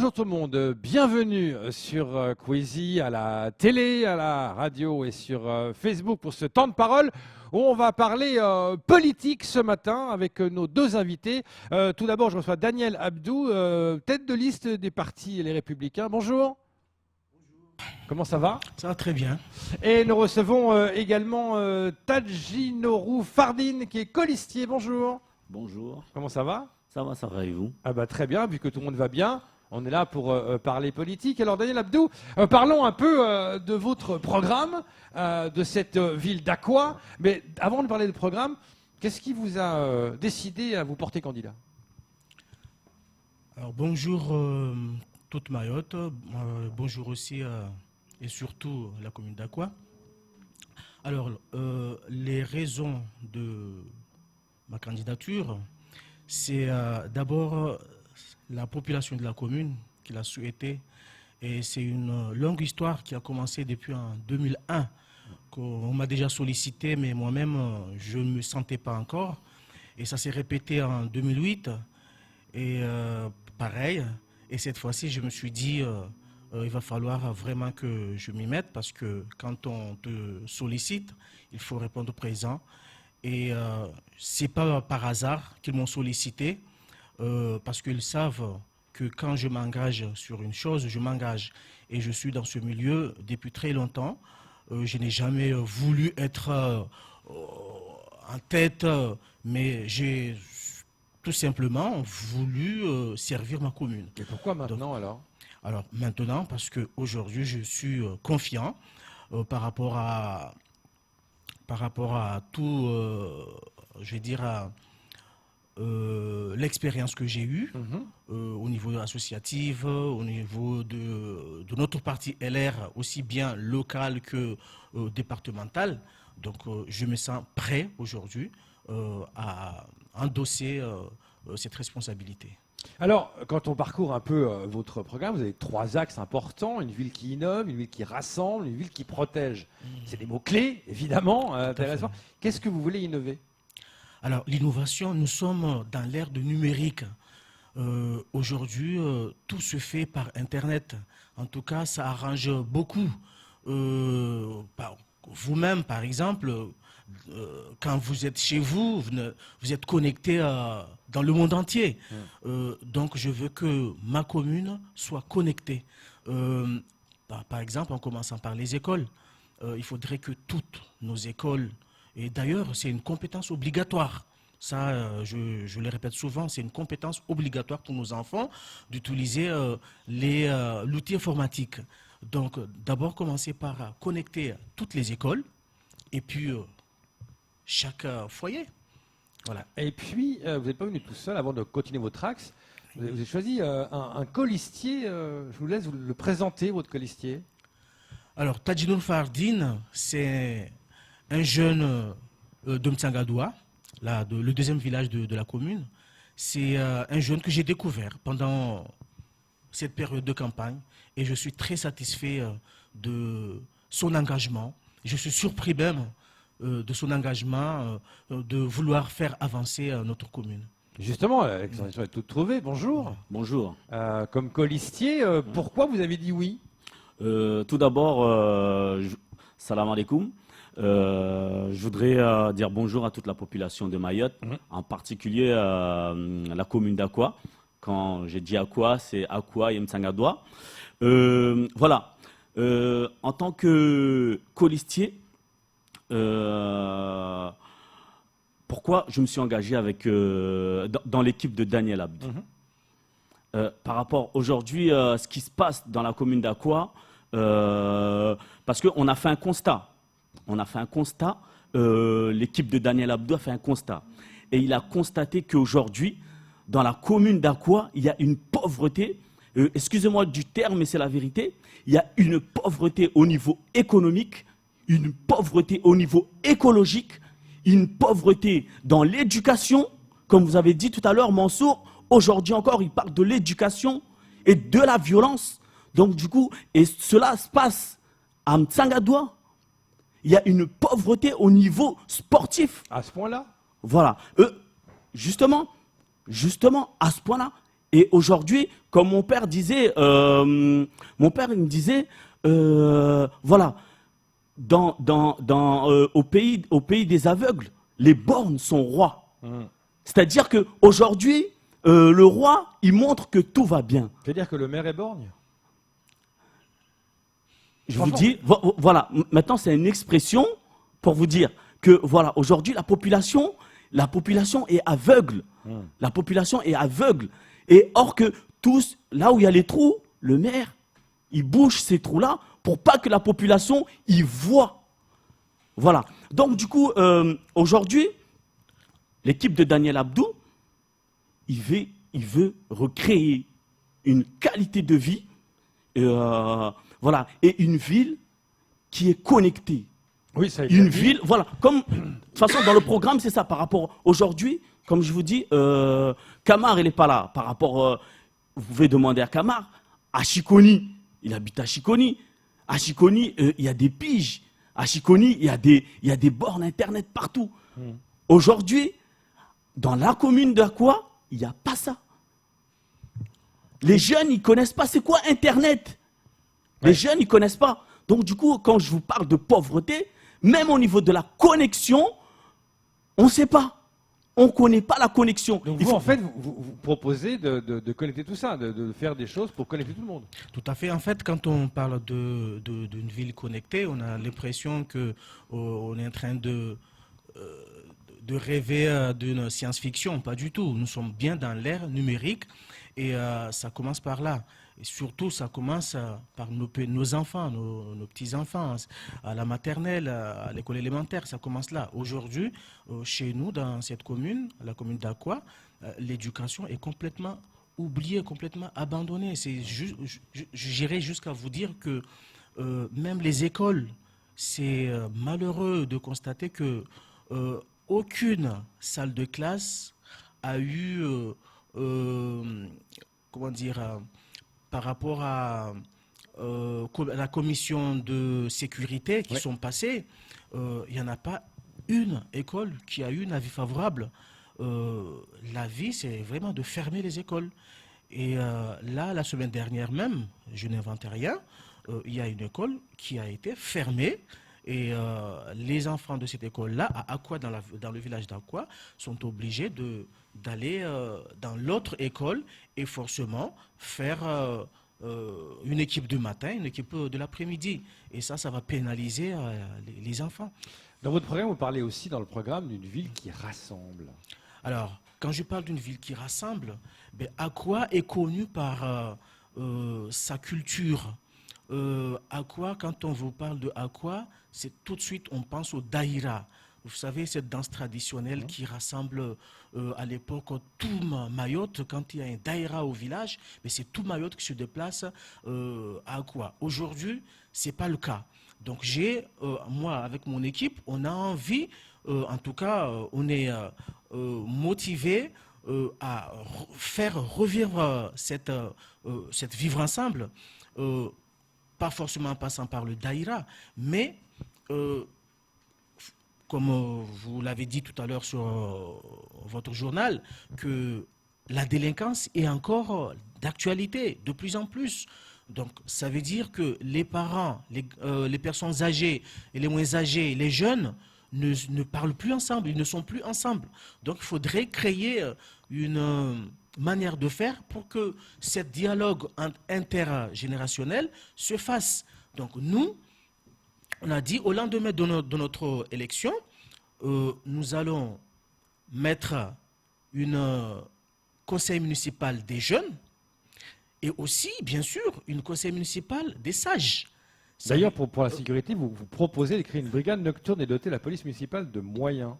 Bonjour tout le monde, bienvenue sur Quizy, à la télé, à la radio et sur Facebook pour ce temps de parole où on va parler politique ce matin avec nos deux invités. Tout d'abord, je reçois Daniel Abdou, tête de liste des partis Les Républicains. Bonjour. Comment ça va? Ça va très bien. Et nous recevons également Tadjinourou Fardine qui est colistier. Bonjour. Bonjour. Comment ça va? Ça va et vous? Ah bah très bien, vu que tout le monde va bien, on est là pour parler politique. Alors Daniel Abdou, parlons un peu de votre programme, de cette ville d'Aqua. Mais avant de parler de programme, qu'est-ce qui vous a décidé à vous porter candidat? Alors bonjour toute Mayotte, bonjour aussi et surtout la commune d'Aqua. Alors les raisons de ma candidature, c'est d'abord la population de la commune qui l'a souhaité. Et c'est une longue histoire qui a commencé depuis en 2001. On m'a déjà sollicité, mais moi-même, je ne me sentais pas encore. Et ça s'est répété en 2008. Et pareil. Et cette fois-ci, je me suis dit, il va falloir vraiment que je m'y mette parce que quand on te sollicite, il faut répondre présent. Et ce n'est pas par hasard qu'ils m'ont sollicité, parce qu'ils savent que quand je m'engage sur une chose, je m'engage. Et je suis dans ce milieu depuis très longtemps. Je n'ai jamais voulu être en tête, mais j'ai tout simplement voulu servir ma commune. Et pourquoi maintenant alors? Alors maintenant, parce qu'aujourd'hui, je suis confiant par rapport à tout, je vais dire, l'expérience que j'ai eue au niveau associatif, au niveau de notre parti LR, aussi bien local que départemental. Donc je me sens prêt aujourd'hui à endosser cette responsabilité. Alors, quand on parcourt un peu votre programme, vous avez 3 axes importants, une ville qui innove, une ville qui rassemble, une ville qui protège. C'est des mots-clés, évidemment, intéressants. Qu'est-ce que vous voulez innover? Alors, l'innovation, nous sommes dans l'ère du numérique. Aujourd'hui, tout se fait par Internet. En tout cas, ça arrange beaucoup. Vous-même, par exemple, quand vous êtes chez vous, vous êtes connecté dans le monde entier. Donc, je veux que ma commune soit connectée. Par exemple, en commençant par les écoles, il faudrait que toutes nos écoles, et d'ailleurs, c'est une compétence obligatoire. Ça, je le répète souvent, c'est une compétence obligatoire pour nos enfants d'utiliser l'outil informatique. Donc, d'abord, commencer par connecter toutes les écoles et puis chaque foyer. Voilà. Et puis, vous n'êtes pas venu tout seul avant de continuer votre axe. Vous avez choisi un colistier. Je vous laisse le présenter, votre colistier. Alors, Tadjinourou Fardine, c'est un jeune de Mtsangadoua, le deuxième village de la commune. C'est un jeune que j'ai découvert pendant cette période de campagne et je suis très satisfait de son engagement. Je suis surpris même de son engagement de vouloir faire avancer notre commune. Justement, l'extension est toute trouvée. Bonjour. Bonjour. Comme colistier, pourquoi vous avez dit oui? Tout d'abord, salam alaikum. Je voudrais dire bonjour à toute la population de Mayotte, en particulier la commune d'Aqua. Quand j'ai dit Aqua, c'est Aqua et Mtsangadoua. Voilà. En tant que colistier, pourquoi je me suis engagé dans l'équipe de Daniel Abdou? Par rapport aujourd'hui à ce qui se passe dans la commune d'Aqua, parce qu'on a fait un constat. L'équipe de Daniel Abdou a fait un constat. Et il a constaté qu'aujourd'hui, dans la commune d'Aqua, il y a une pauvreté, excusez-moi du terme, mais c'est la vérité, il y a une pauvreté au niveau économique, une pauvreté au niveau écologique, une pauvreté dans l'éducation, comme vous avez dit tout à l'heure, Mansour, aujourd'hui encore, il parle de l'éducation et de la violence. Donc du coup, et cela se passe à Mtsangadoua, il y a une pauvreté au niveau sportif. À ce point-là? Voilà. Justement, à ce point-là, Et aujourd'hui, comme mon père disait, il me disait, voilà, au pays des aveugles, les borgnes sont rois. C'est-à-dire qu'aujourd'hui, le roi, il montre que tout va bien. C'est-à-dire que le maire est borgne? Je vous dis, voilà, maintenant c'est une expression pour vous dire que voilà, aujourd'hui la population est aveugle. La population est aveugle. Et or que tous, là où il y a les trous, le maire, il bouche ces trous-là pour pas que la population y voit. Voilà. Donc du coup, aujourd'hui, l'équipe de Daniel Abdou, il veut recréer une qualité de vie, voilà, et une ville qui est connectée. Oui, ça a été Une dit. ville, voilà, comme, de toute façon, dans le programme, c'est ça, par rapport, aujourd'hui, comme je vous dis, Kamar, il n'est pas là, par rapport, vous pouvez demander à Kamar, à Chiconi, il habite à Chiconi, il y a des piges, à Chiconi, il y a des bornes Internet partout. Aujourd'hui, dans la commune d'Aqua, il n'y a pas ça. Les jeunes, ils ne connaissent pas c'est quoi Internet. Les jeunes, ils ne connaissent pas. Donc, du coup, quand je vous parle de pauvreté, même au niveau de la connexion, on ne sait pas. On ne connaît pas la connexion. Donc vous, en fait, vous proposez de connecter tout ça, de faire des choses pour connecter tout le monde. Tout à fait. En fait, quand on parle d'une ville connectée, on a l'impression que on est en train de rêver d'une science-fiction. Pas du tout. Nous sommes bien dans l'ère numérique et ça commence par là. Et surtout, ça commence par nos enfants, nos petits-enfants, à la maternelle, à l'école élémentaire, ça commence là. Aujourd'hui, chez nous, dans cette commune, la commune d'Aqua, l'éducation est complètement oubliée, complètement abandonnée. J'irais jusqu'à vous dire que même les écoles, c'est malheureux de constater que aucune salle de classe a eu, comment dire, par rapport à la commission de sécurité qui sont passées, il n'y en a pas une école qui a eu un avis favorable. L'avis, c'est vraiment de fermer les écoles. Et là, la semaine dernière même, je n'invente rien, il y a une école qui a été fermée. Et les enfants de cette école-là, à Aqua, dans le village d'Aqua, sont obligés d'aller dans l'autre école et forcément faire une équipe du matin, une équipe de l'après-midi. Et ça va pénaliser les enfants. Dans votre programme, vous parlez aussi dans le programme d'une ville qui rassemble. Alors, quand je parle d'une ville qui rassemble, Aqua est connue par sa culture. Aqua, quand on vous parle de Aqua, c'est tout de suite on pense au daïra. Vous savez, cette danse traditionnelle qui rassemble à l'époque tout Mayotte. Quand il y a un daïra au village, mais c'est tout Mayotte qui se déplace à Aqua. Aujourd'hui, ce n'est pas le cas. Donc moi, avec mon équipe, on a envie, en tout cas, on est motivé à faire revivre cette vivre ensemble. Pas forcément en passant par le daïra, mais comme vous l'avez dit tout à l'heure sur votre journal, que la délinquance est encore d'actualité, de plus en plus. Donc, ça veut dire que les parents, les personnes âgées et les moins âgées, les jeunes, ne parlent plus ensemble, ils ne sont plus ensemble. Donc, il faudrait créer une manière de faire pour que ce dialogue intergénérationnel se fasse. Donc, nous, on a dit, au lendemain de notre élection, nous allons mettre un conseil municipal des jeunes et aussi, bien sûr, une conseil municipal des sages. D'ailleurs, pour la sécurité, vous proposez de créer une brigade nocturne et doter la police municipale de moyens.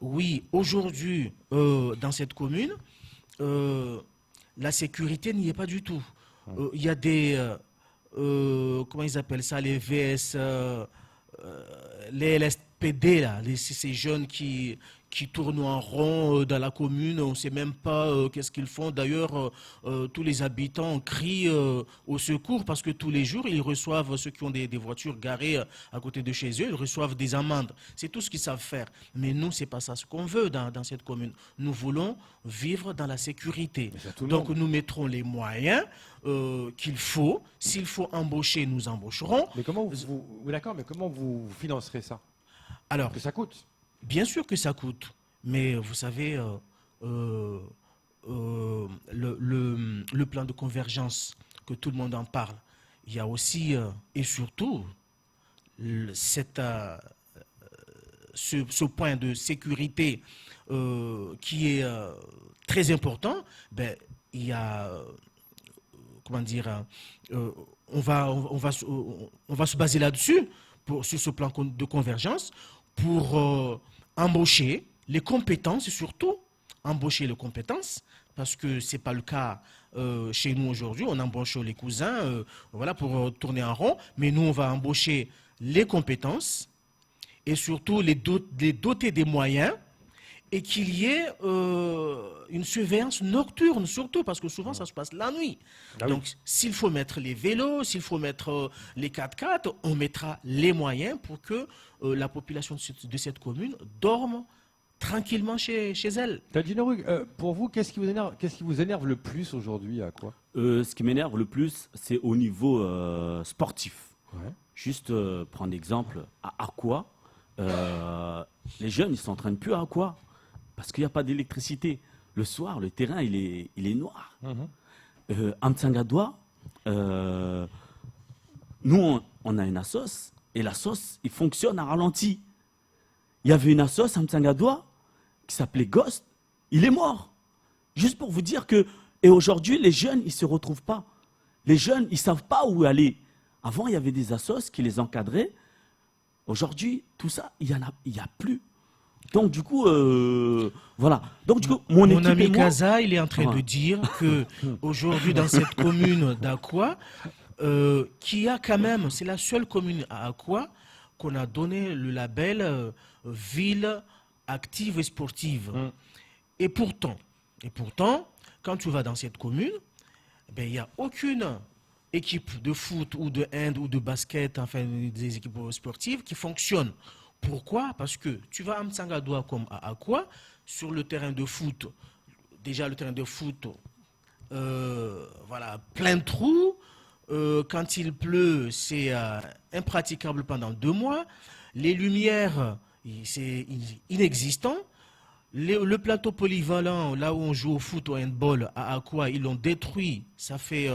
Oui, aujourd'hui, dans cette commune, la sécurité n'y est pas du tout. Il y a des... comment ils appellent ça, les VS, les LSPD, là, ces jeunes qui qui tournent en rond dans la commune. On ne sait même pas qu'est-ce qu'ils font. D'ailleurs, tous les habitants crient au secours parce que tous les jours, ils reçoivent, ceux qui ont des voitures garées à côté de chez eux, ils reçoivent des amendes. C'est tout ce qu'ils savent faire. Mais nous, ce n'est pas ça ce qu'on veut dans cette commune. Nous voulons vivre dans la sécurité. Donc, nous mettrons les moyens qu'il faut. S'il faut embaucher, nous embaucherons. Mais comment oui, d'accord, mais comment vous financerez ça? Alors, Que ça coûte. bien sûr que ça coûte. Mais vous savez, le plan de convergence, que tout le monde en parle, il y a aussi et surtout ce point de sécurité qui est très important. Ben, il y a, comment dire, on va se baser là-dessus, sur ce plan de convergence, pour embaucher les compétences, et surtout embaucher les compétences, parce que ce n'est pas le cas chez nous aujourd'hui. On embauche les cousins voilà, pour tourner en rond, mais nous, on va embaucher les compétences et surtout les doter des moyens et qu'il y ait une surveillance nocturne, surtout, parce que souvent, ça se passe la nuit. Ah oui. Donc, s'il faut mettre les vélos, s'il faut mettre les 4x4, on mettra les moyens pour que la population de cette commune dorme tranquillement chez elle. Tadjino, pour vous, qu'est-ce qui vous énerve le plus aujourd'hui à quoi? Ce qui m'énerve le plus, c'est au niveau sportif. Ouais. Juste prendre l'exemple à Aqua. Les jeunes, ils s'entraînent plus à Aqua parce qu'il n'y a pas d'électricité. Le soir, le terrain, il est noir. À Mtsangadoua, nous, on a une assos et l'assos, il fonctionne à ralenti. Il y avait une assos à Mtsangadoua qui s'appelait Ghost. Il est mort. Juste pour vous dire que... Et aujourd'hui, les jeunes, ils ne se retrouvent pas. Les jeunes, ils ne savent pas où aller. Avant, il y avait des assos qui les encadraient. Aujourd'hui, tout ça, il y a plus. Donc, du coup, voilà. Donc, du coup, mon équipe ami et moi... Kaza, il est en train de dire que aujourd'hui, dans cette commune d'Aqua, qui a quand même, c'est la seule commune à Aqua qu'on a donné le label ville active et sportive. Et pourtant, quand tu vas dans cette commune, ben, il n'y a aucune équipe de foot ou de hand ou de basket, enfin des équipes sportives qui fonctionnent. Pourquoi? Parce que tu vas à Mtsangadoua comme à Aqua, sur le terrain de foot, déjà le terrain de foot, voilà, plein de trous. Quand il pleut, c'est impraticable pendant 2 mois. Les lumières, c'est inexistant. Le plateau polyvalent, là où on joue au foot, au handball, à Aqua, ils l'ont détruit. Ça fait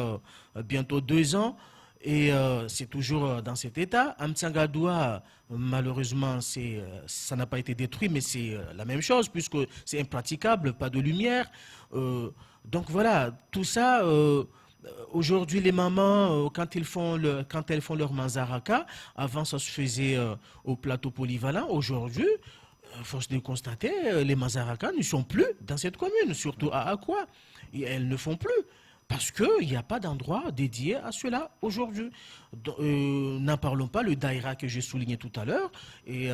bientôt 2 ans. Et c'est toujours dans cet état. À Mtsangadoua, malheureusement, ça n'a pas été détruit, mais c'est la même chose, puisque c'est impraticable, pas de lumière. Donc voilà, tout ça, aujourd'hui, les mamans, quand elles font leur manzaraka, avant ça se faisait au plateau polyvalent. Aujourd'hui, force de constater, les manzarakas ne sont plus dans cette commune, surtout à Aqua. Et elles ne font plus. Parce qu'il n'y a pas d'endroit dédié à cela aujourd'hui. N'en parlons pas, le daïra que j'ai souligné tout à l'heure et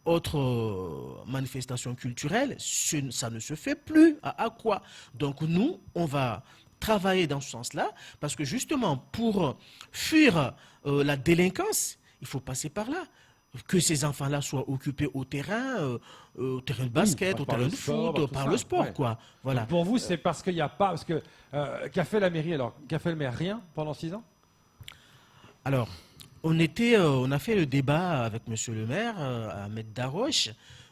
autres manifestations culturelles, ça ne se fait plus à Aqua. Donc nous, on va travailler dans ce sens-là, parce que justement, pour fuir la délinquance, il faut passer par là. Que ces enfants-là soient occupés au terrain de basket, oui, au terrain de foot, par le sport, ouais. quoi. Voilà. Donc pour vous, c'est parce qu'il n'y a pas... Parce que qu'a fait la mairie alors? Qu'a fait le maire? Rien pendant 6 ans? Alors, on a fait le débat avec M. le maire, Ahmed Daroche.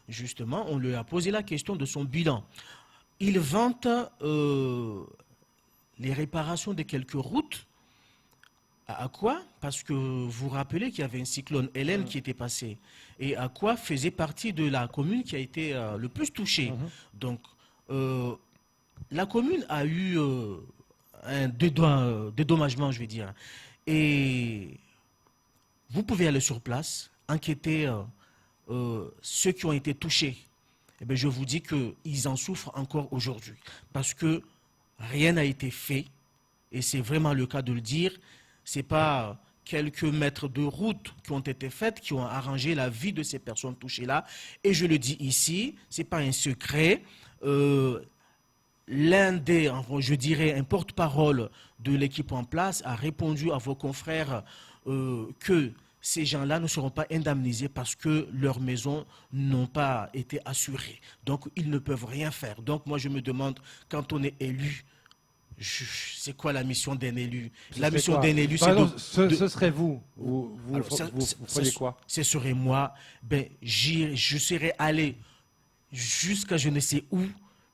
Justement, on lui a posé la question de son bilan. Il vante les réparations de quelques routes. À quoi? Parce que vous vous rappelez qu'il y avait un cyclone Hélène qui était passé. Et Aqua faisait partie de la commune qui a été le plus touchée. Donc, la commune a eu un dédommagement, je vais dire. Et vous pouvez aller sur place, enquêter ceux qui ont été touchés. Eh bien, je vous dis qu'ils en souffrent encore aujourd'hui. Parce que rien n'a été fait. Et c'est vraiment le cas de le dire. Ce n'est pas quelques mètres de route qui ont été faites, qui ont arrangé la vie de ces personnes touchées-là. Et je le dis ici, ce n'est pas un secret. L'un des, je dirais, un porte-parole de l'équipe en place a répondu à vos confrères que ces gens-là ne seront pas indemnisés parce que leurs maisons n'ont pas été assurées. Donc, ils ne peuvent rien faire. Donc, moi, je me demande, quand on est élu, c'est quoi la mission d'un élu? La mission d'un élu, c'est ce serait vous. Vous feriez quoi? Ce serait moi. Ben, je serais allé jusqu'à je ne sais où,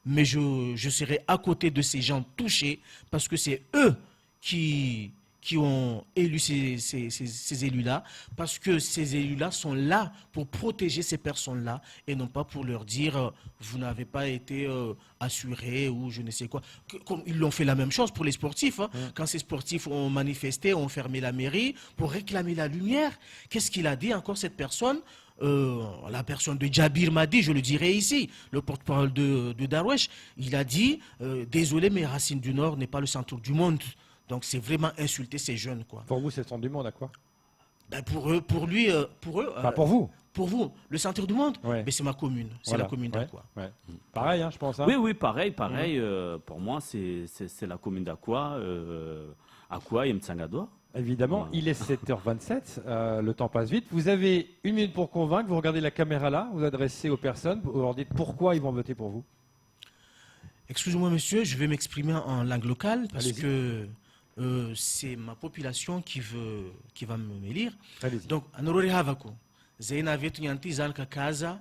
mais je serais à côté de ces gens touchés parce que c'est eux qui ont élu ces élus-là, parce que ces élus-là sont là pour protéger ces personnes-là et non pas pour leur dire vous n'avez pas été assuré ou je ne sais quoi. Comme ils l'ont fait la même chose pour les sportifs. Hein. Quand ces sportifs ont manifesté, ont fermé la mairie pour réclamer la lumière, qu'est-ce qu'il a dit encore cette personne? La personne de Djabir m'a dit, je le dirai ici, le porte-parole de Darwesh, il a dit désolé mais Racine du Nord n'est pas le centre du monde. Donc c'est vraiment insulter ces jeunes, quoi. Pour vous, c'est le centre du monde, à quoi? Ben pour eux. Pour vous. Pour vous, le centre du monde, Ouais. mais c'est ma commune, c'est Voilà. la commune d'Aqua. Ouais. Pareil, hein, je pense. Hein. Oui, pareil. Pour moi, c'est la commune d'Aqua, Aqua et Mtsangadoua. Évidemment, il est 7h27, le temps passe vite. Vous avez 1 minute pour convaincre, vous regardez la caméra là, vous adressez aux personnes, vous leur dites pourquoi ils vont voter pour vous. Excusez-moi monsieur, je vais m'exprimer en langue locale parce Allez-y. que c'est ma population qui va m'élire. Allez-y. Donc, anorori havako, zaina vetu nyanti zalka kaza,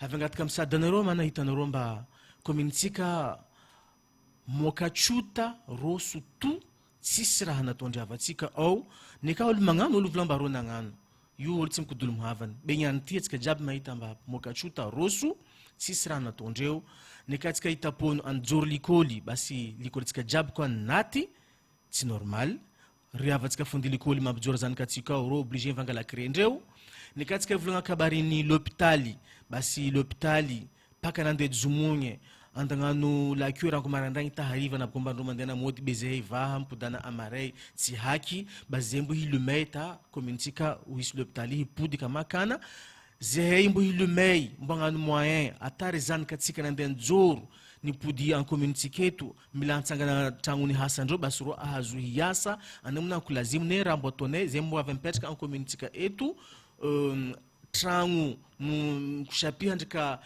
havangat kamsa danaro mana hitanaro mba kominitsika mokachuta rosu tu tsisy raha nataondriavatsika ao ny ka olo magnano olo volamba ro nagnano io olo tsy mikodolo mihavany be niany ty atsika jiaby mahita mba mokachuta rosu tsisy raha nataondreo ny ka atsika hitapono anjoro likoly basy likoly atsika jiaby koa naty tsy normal riavatsika fondy likoly mampijoro zanakatsika ao ro obligé mivangalakrendreo ny ka atsika volagna kabariny l'hôpitaly basy l'hôpitaly paka nandeha jomogny andagnano lakio ranko marandragny tahariva na bombandro mandena mody be zay vaha mpodana amaray tsy haky ba zay mbo hilomay ta communetsika ho hisy l'hôpitaly hipodika makana zay mbo hilomay mbo agnano moyen atary zanakatsika nandeha njoro nipody en communetsika eto mila antsangana tragnony hasandreo basy ro ahazo hiasa anaminako lazimo ne raha mbo ataonay zay mbo avy mipetraka en communetsika eto tragno chapihandraka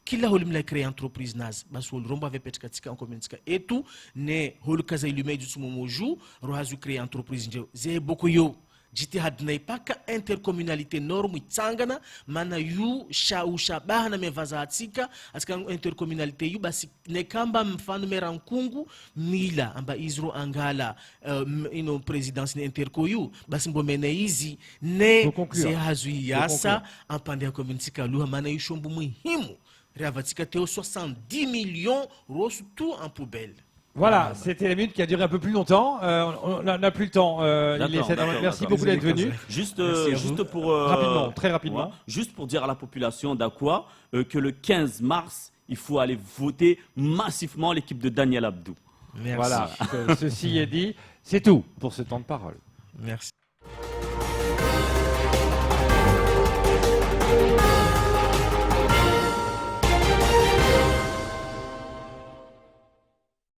kila olo mila créer entreprise nazy basy olo rombo avy apetraka atsika en communetsika eto ne olo kaza ilumay jutsu momojo ro azo créer entreprise ndreo zay boko io jitihadinay paka intercommunalité norme itsangana mana io ushabahana mevazahatsika atsika intercommunalité io basy ne kamba mifano merankungu mila amba izy ro angala ino présidence ni interco io basy mbo mena izy ne zay hazo hiasa ampandeha communetsika aloha mana io shombo muhimu riavatsika teo 70 millions rosu tout en poubelle. Voilà, c'était la minute qui a duré un peu plus longtemps. On n'a plus le temps. Merci beaucoup d'être venu. Juste pour rapidement, très rapidement. Ouais, juste pour dire à la population d'Aqua que le 15 mars, il faut aller voter massivement l'équipe de Daniel Abdou. Merci. Voilà, ceci est dit. C'est tout pour ce temps de parole. Merci.